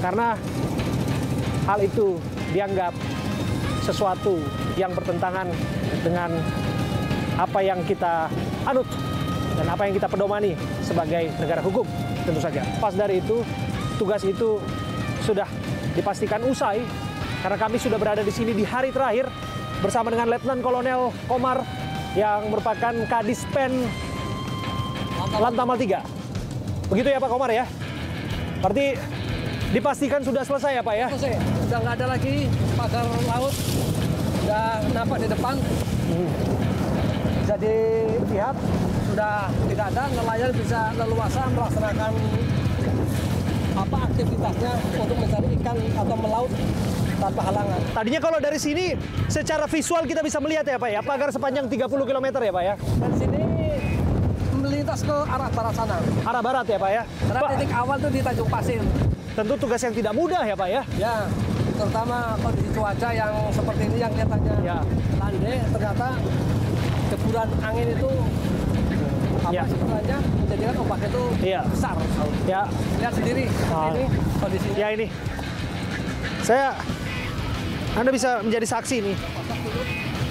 Karena hal itu dianggap sesuatu yang bertentangan dengan apa yang kita anut dan apa yang kita pedomani sebagai negara hukum, tentu saja. Pas dari itu, tugas itu sudah dipastikan usai karena kami sudah berada di sini di hari terakhir bersama dengan Letnan Kolonel Komar yang merupakan Kadispen Lantamal 3. Begitu ya Pak Komar ya? Berarti dipastikan sudah selesai ya Pak ya? Selesai, sudah nggak ada lagi pagar laut, sudah nampak di depan. Bisa dilihat, Sudah tidak ada, nelayan bisa leluasa melaksanakan aktivitasnya untuk mencari ikan atau melaut tanpa halangan. tadinya kalau dari sini secara visual kita bisa melihat ya Pak ya, pagar sepanjang 30 km ya Pak ya? Dan sini melintas ke arah barat sana. Arah barat ya Pak ya? Karena Pak, titik awal itu di Tanjung Pasir. tentu tugas yang tidak mudah ya Pak ya? Ya, terutama kondisi cuaca yang seperti ini yang kelihatannya Ya. landai, ternyata deburan angin itu Ya. sebenarnya menjadikan ombak itu Iya. besar. Ya, Lihat sendiri seperti ini kondisinya. ya ini. Anda bisa menjadi saksi nih.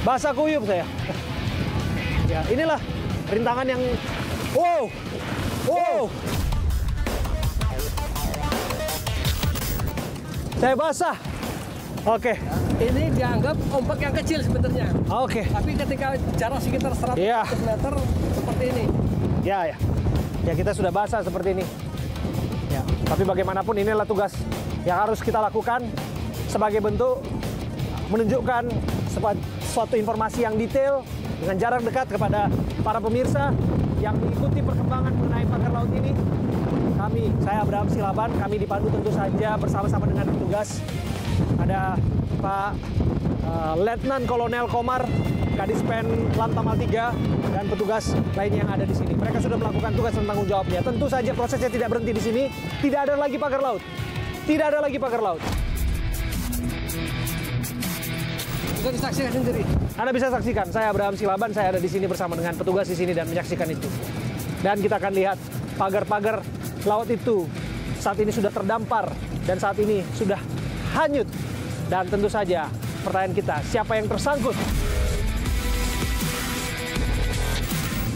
Basah kuyup saya. Ya, inilah rintangan yang wow. Saya basah. Oke. Ini dianggap ombak yang kecil sebenarnya. Oke. Tapi ketika jarak sekitar 100 Iya. meter seperti ini. Ya. Ya kita sudah basah seperti ini. Ya, tapi bagaimanapun inilah tugas yang harus kita lakukan sebagai bentuk menunjukkan suatu informasi yang detail dengan jarak dekat kepada para pemirsa yang mengikuti perkembangan mengenai pagar laut ini. Saya Abraham Silaban, kami dipandu tentu saja bersama-sama dengan petugas. Ada Pak Letnan Kolonel Komar, Kadispen Lantamal 3, dan petugas lainnya yang ada di sini. Mereka sudah melakukan tugas dan tanggung jawabnya. Tentu saja prosesnya tidak berhenti di sini. Tidak ada lagi pagar laut. Tidak ada lagi pagar laut. Bisa disaksikan sendiri. Anda bisa saksikan, saya Abraham Silaban, saya ada di sini bersama dengan petugas di sini dan menyaksikan itu. Dan kita akan lihat pagar-pagar laut itu saat ini sudah terdampar dan saat ini sudah hanyut. Dan tentu saja pertanyaan kita, siapa yang tersangkut?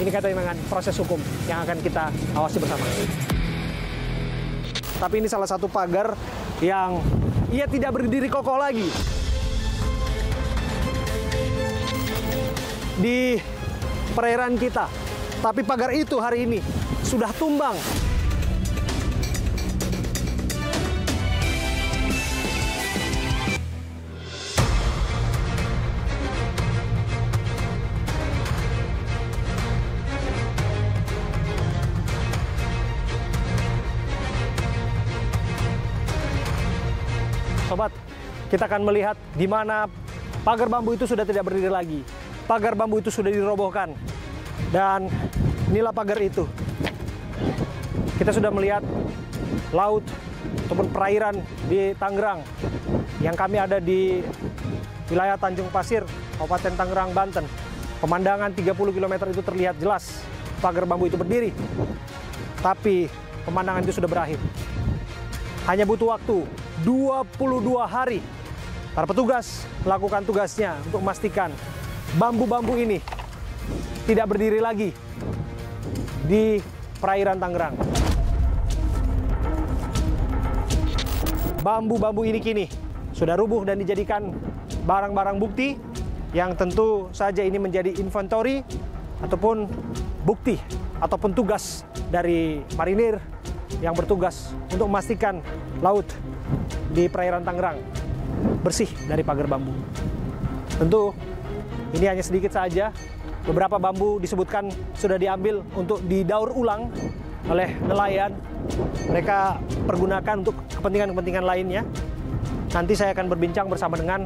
Ini kaitan dengan proses hukum yang akan kita awasi bersama. Tapi ini salah satu pagar yang ia tidak berdiri kokoh lagi. Di perairan kita. Tapi pagar itu hari ini sudah tumbang. Sobat, kita akan melihat di mana pagar bambu itu sudah tidak berdiri lagi. Pagar bambu itu sudah dirobohkan. Dan inilah pagar itu. Kita sudah melihat laut ataupun perairan di Tangerang. Yang kami ada di wilayah Tanjung Pasir, Kabupaten Tangerang, Banten. Pemandangan 30 km itu terlihat jelas. Pagar bambu itu berdiri. Tapi pemandangan itu sudah berakhir. Hanya butuh waktu 22 hari. Para petugas melakukan tugasnya untuk memastikan bambu-bambu ini tidak berdiri lagi di perairan Tangerang. Bambu-bambu ini kini sudah rubuh dan dijadikan barang-barang bukti yang tentu saja ini menjadi inventory ataupun bukti ataupun tugas dari marinir yang bertugas untuk memastikan laut di perairan Tangerang bersih dari pagar bambu. Tentu ini hanya sedikit saja. Beberapa bambu disebutkan sudah diambil untuk didaur ulang oleh nelayan. Mereka pergunakan untuk kepentingan-kepentingan lainnya. Nanti saya akan berbincang bersama dengan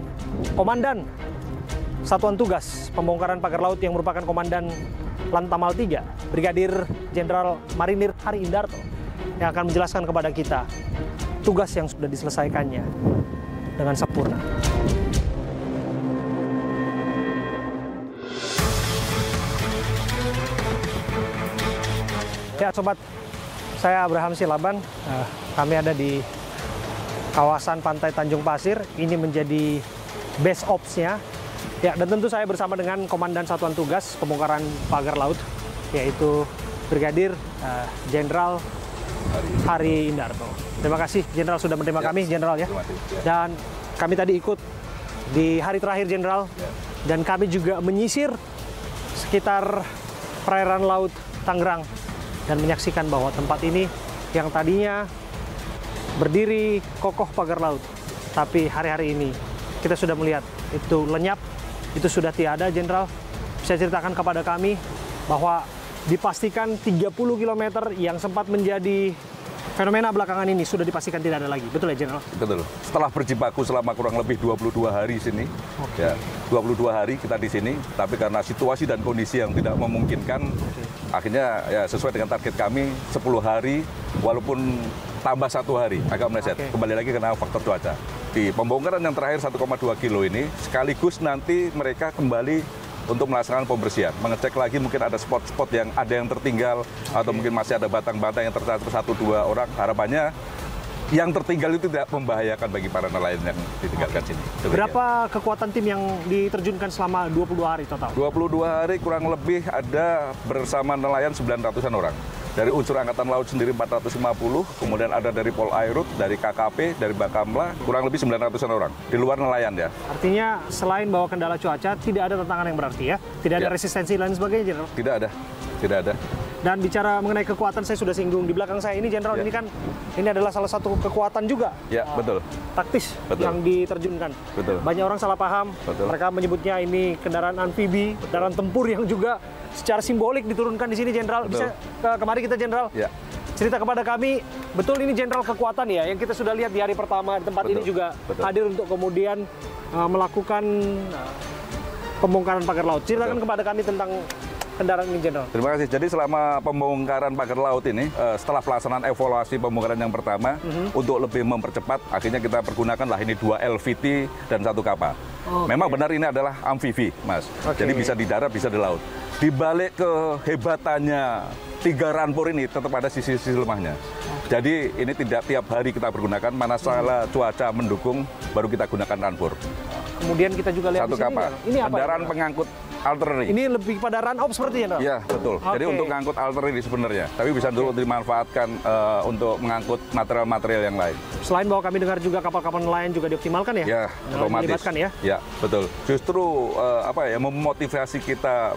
Komandan Satuan Tugas Pembongkaran Pagar Laut yang merupakan Komandan Lantamal 3, Brigadir Jenderal Marinir Hari Indarto, yang akan menjelaskan kepada kita tugas yang sudah diselesaikannya dengan sempurna. Ya sobat, saya Abraham Silaban, kami ada di kawasan Pantai Tanjung Pasir. Ini menjadi base ops-nya. Ya, dan tentu saya bersama dengan Komandan Satuan Tugas Pembongkaran Pagar Laut, yaitu Brigadir Jenderal Hari Indarto. Terima kasih Jenderal sudah menerima kami, Jenderal ya. Dan kami tadi ikut di hari terakhir Jenderal, dan kami juga menyisir sekitar perairan laut Tangerang dan menyaksikan bahwa tempat ini yang tadinya berdiri kokoh pagar laut, tapi hari-hari ini kita sudah melihat itu lenyap, itu sudah tiada. Jenderal, bisa ceritakan kepada kami bahwa dipastikan 30 km yang sempat menjadi fenomena belakangan ini sudah dipastikan tidak ada lagi. Betul ya, Jenderal? Betul. Setelah berjibaku selama kurang lebih 22 hari sini, ya, 22 hari kita di sini, tapi karena situasi dan kondisi yang tidak memungkinkan, akhirnya ya sesuai dengan target kami 10 hari, walaupun tambah 1 hari, agak meleset. Kembali lagi karena faktor cuaca. Di pembongkaran yang terakhir 1,2 kilo ini, sekaligus nanti mereka kembali untuk melaksanakan pembersihan, mengecek lagi mungkin ada spot-spot yang ada yang tertinggal, atau mungkin masih ada batang-batang yang tercatat 1-2 orang. Harapannya yang tertinggal itu tidak membahayakan bagi para nelayan yang ditinggalkan sini. Berapa kekuatan tim yang diterjunkan selama 22 hari total? 22 hari kurang lebih ada bersama nelayan 900-an orang. Dari unsur Angkatan Laut sendiri 450, kemudian ada dari Polairut, dari KKP, dari Bakamla, kurang lebih 900-an orang. Di luar nelayan ya. Artinya selain bahwa kendala cuaca, tidak ada tantangan yang berarti ya? Tidak ada resistensi dan sebagainya, Jenderal? Tidak ada, tidak ada. Dan bicara mengenai kekuatan, saya sudah singgung di belakang saya ini, Jenderal, ini kan ini adalah salah satu kekuatan juga. Ya, betul. Taktis yang diterjunkan. Betul. Banyak orang salah paham. Betul. Mereka menyebutnya ini kendaraan amfibi, kendaraan tempur yang juga secara simbolik diturunkan di sini, Jenderal. Bisa kemari kita, Jenderal. Ya. Cerita kepada kami, betul ini Jenderal kekuatan ya, yang kita sudah lihat di hari pertama di tempat ini juga hadir untuk kemudian melakukan pembongkaran pagar laut. Ceritakan kepada kami tentang kendaraan ini, Jenderal. Terima kasih. Jadi selama pembongkaran pagar laut ini, setelah pelaksanaan evaluasi pembongkaran yang pertama, untuk lebih mempercepat, akhirnya kita pergunakanlah ini 2 LVT dan 1 kapal. Memang benar ini adalah amfibi, Mas. Jadi bisa di darat, bisa di laut. Di balik kehebatannya 3 rampur ini tetap ada sisi-sisi lemahnya. Jadi ini tidak tiap hari kita pergunakan, mana salah cuaca mendukung, baru kita gunakan rampur. Kemudian kita juga lihat 1 kapal. Ini apa? Kendaraan pengangkut arteri. Ini lebih pada run up seperti ya, Iya, betul. Jadi untuk mengangkut arteri sebenarnya, tapi bisa dulu dimanfaatkan untuk mengangkut material-material yang lain. Selain bahwa kami dengar juga kapal-kapal nelayan juga dioptimalkan ya? Ya, otomatis. Ya? Ya, betul. Justru memotivasi kita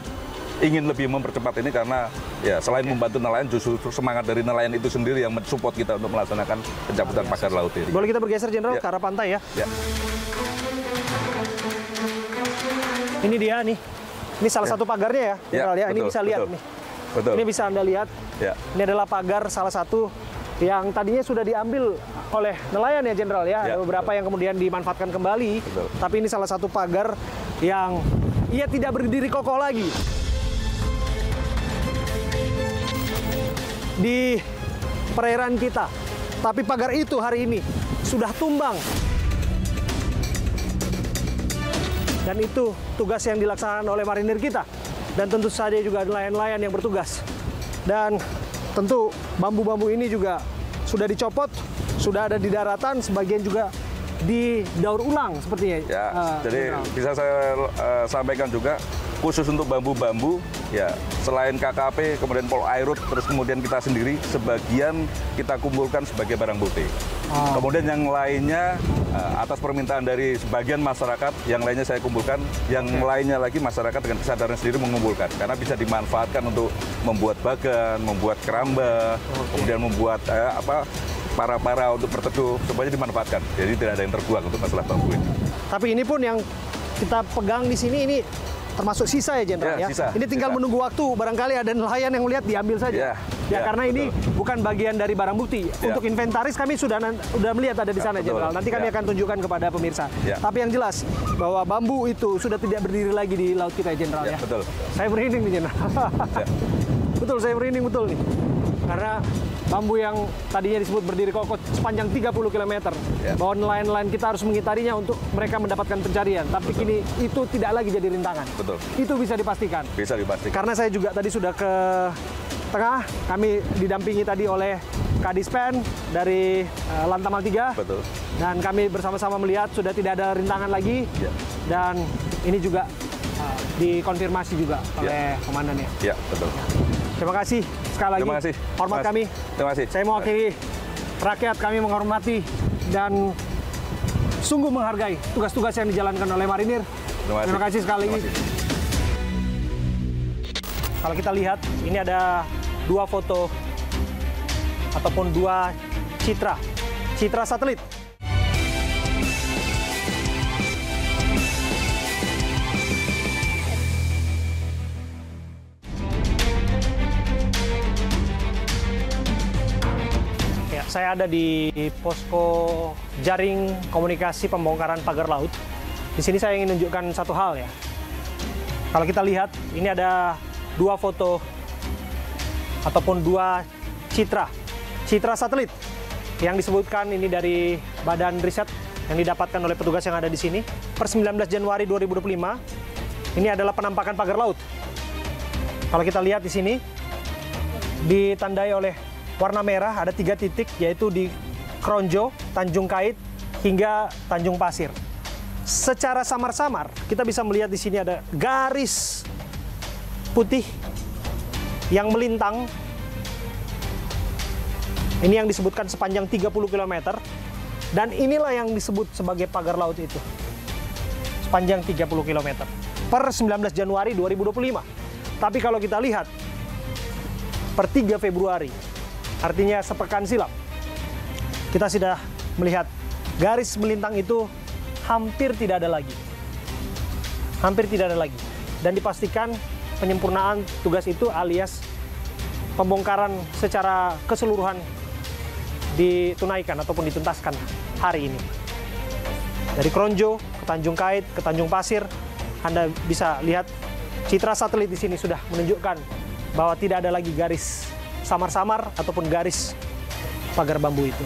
ingin lebih mempercepat ini karena ya selain membantu nelayan, justru semangat dari nelayan itu sendiri yang mensupport kita untuk melaksanakan pencabutan pagar laut ini. Boleh kita bergeser, Jenderal, ke arah pantai ya? Ya. Ini dia nih. Ini salah satu pagarnya ya, Jenderal ya. Ini bisa lihat nih. Betul. Ini bisa Anda lihat. Ya. Ini adalah pagar salah satu yang tadinya sudah diambil oleh nelayan ya, Jenderal ya. Ada beberapa yang kemudian dimanfaatkan kembali. Betul. Tapi ini salah satu pagar yang ia tidak berdiri kokoh lagi. Di perairan kita. Tapi pagar itu hari ini sudah tumbang. Dan itu tugas yang dilaksanakan oleh marinir kita. Dan tentu saja juga nelayan-nelayan yang bertugas. Dan tentu bambu-bambu ini juga sudah dicopot, sudah ada di daratan, sebagian juga didaur ulang sepertinya. Ya, jadi bisa saya sampaikan juga, khusus untuk bambu-bambu, ya selain KKP, kemudian Polairut, terus kemudian kita sendiri, sebagian kita kumpulkan sebagai barang bukti. Kemudian yang lainnya, atas permintaan dari sebagian masyarakat, yang lainnya saya kumpulkan, yang lainnya lagi masyarakat dengan kesadaran sendiri mengumpulkan. Karena bisa dimanfaatkan untuk membuat bagan, membuat keramba, kemudian membuat para untuk berteduh, semuanya dimanfaatkan. Jadi tidak ada yang terbuang untuk masalah bambu ini. Tapi ini pun yang kita pegang di sini, ini termasuk sisa ya Jenderal ya. Sisa, ini tinggal menunggu waktu, barangkali ada nelayan yang melihat diambil saja. Karena ini bukan bagian dari barang bukti. Untuk inventaris kami sudah melihat ada di sana Jenderal. Nanti kami akan tunjukkan kepada pemirsa. Tapi yang jelas bahwa bambu itu sudah tidak berdiri lagi di laut kita ya Jenderal ya. Betul. Saya merinding nih Jenderal. Betul, saya merinding betul nih. Karena bambu yang tadinya disebut berdiri kokoh sepanjang 30 km. Bahwa nelayan-nelayan kita harus mengitarinya untuk mereka mendapatkan pencarian. Tapi kini itu tidak lagi jadi rintangan. Betul. Itu bisa dipastikan. Bisa dipastikan. Karena saya juga tadi sudah ke tengah, kami didampingi tadi oleh Kadispen dari Lantamal 3. Betul. Dan kami bersama-sama melihat sudah tidak ada rintangan lagi. Dan ini juga dikonfirmasi juga oleh komandannya. Iya, betul. Terima kasih sekali lagi. Terima kasih. Hormat kami. Terima kasih. Saya mewakili rakyat, kami menghormati dan sungguh menghargai tugas-tugas yang dijalankan oleh marinir. Terima kasih sekali lagi. Kalau kita lihat, ini ada 2 foto ataupun 2 citra satelit. Saya ada di posko jaring komunikasi pembongkaran pagar laut. Di sini saya ingin menunjukkan satu hal ya. Kalau kita lihat, ini ada 2 foto ataupun 2 citra satelit yang disebutkan ini dari Badan Riset yang didapatkan oleh petugas yang ada di sini. Per 19 Januari 2025, ini adalah penampakan pagar laut. Kalau kita lihat di sini, ditandai oleh warna merah, ada 3 titik, yaitu di Kronjo, Tanjung Kait, hingga Tanjung Pasir. Secara samar-samar, kita bisa melihat di sini ada garis putih yang melintang. Ini yang disebutkan sepanjang 30 km. Dan inilah yang disebut sebagai pagar laut itu. Sepanjang 30 km. Per 19 Januari 2025. Tapi kalau kita lihat, per 3 Februari, artinya sepekan silam, kita sudah melihat garis melintang itu hampir tidak ada lagi. Hampir tidak ada lagi. Dan dipastikan penyempurnaan tugas itu alias pembongkaran secara keseluruhan ditunaikan ataupun dituntaskan hari ini. Dari Kronjo ke Tanjung Kait ke Tanjung Pasir, Anda bisa lihat citra satelit di sini sudah menunjukkan bahwa tidak ada lagi garis samar-samar ataupun garis pagar bambu itu.